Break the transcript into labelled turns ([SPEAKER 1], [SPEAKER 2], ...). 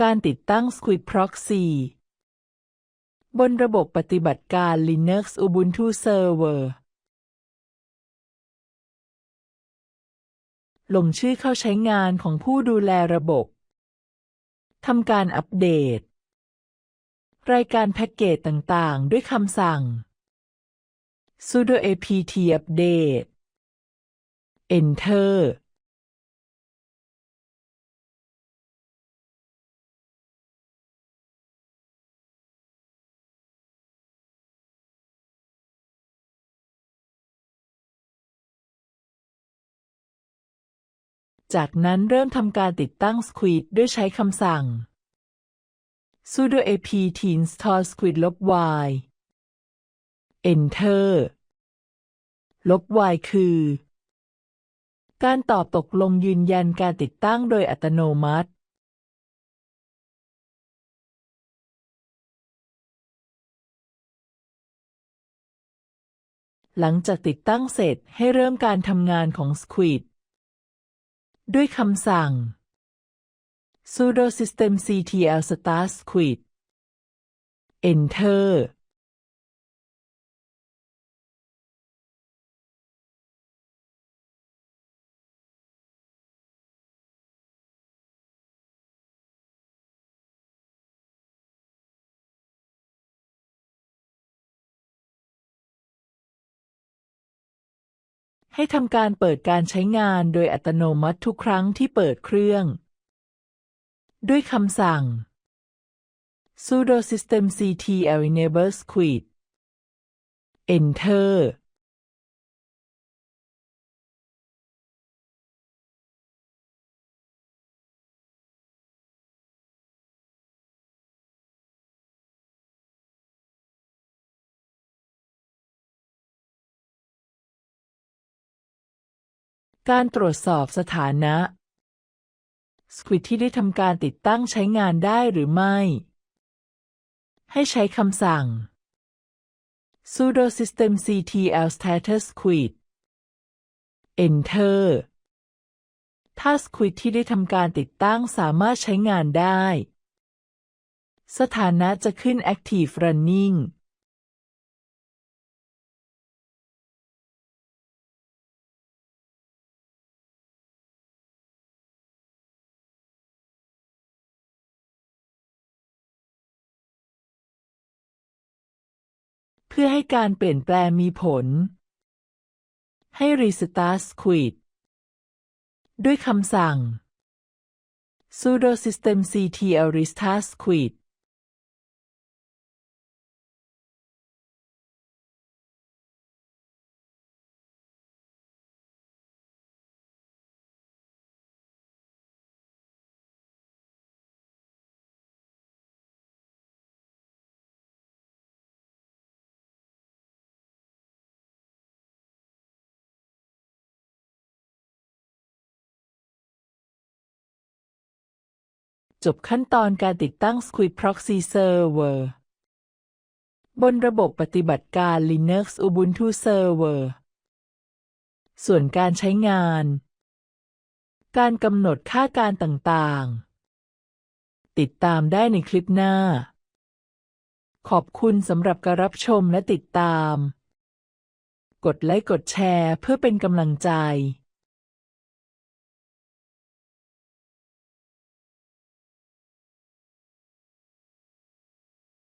[SPEAKER 1] การติดตั้ง Squid Proxy บนระบบปฏิบัติการ Linux Ubuntu Server ลงชื่อเข้าใช้งานของผู้ดูแลระบบทำการอัปเดตรายการแพ็กเกจต่างๆด้วยคำสั่ง sudo apt update enterจากนั้นเริ่มทำการติดตั้ง Squid ด้วยใช้คำสั่ง sudo apt install squid-y enter -y คือการตอบตกลงยืนยันการติดตั้งโดยอัตโนมัติหลังจากติดตั้งเสร็จให้เริ่มการทำงานของ Squid ด้วยคำสั่ง sudo systemctl start squid enterให้ทำการเปิดการใช้งานโดยอัตโนมัติทุกครั้งที่เปิดเครื่องด้วยคำสั่ง sudo systemctl enable squid enterการตรวจสอบสถานะ Squid ที่ได้ทำการติดตั้งใช้งานได้หรือไม่ให้ใช้คำสั่ง sudo systemctl status squid enter ถ้า Squid ที่ได้ทำการติดตั้งสามารถใช้งานได้สถานะจะขึ้น active runningเพื่อให้การเปลี่ยนแปลงมีผลให้ restart Squid ด้วยคำสั่ง sudo systemctl restart squidจบขั้นตอนการติดตั้ง Squid Proxy Server บนระบบปฏิบัติการ Linux Ubuntu Server ส่วนการใช้งานการกำหนดค่าการต่างๆติดตามได้ในคลิปหน้าขอบคุณสำหรับการรับชมและติดตามกดไลค์กดแชร์เพื่อเป็นกำลังใจ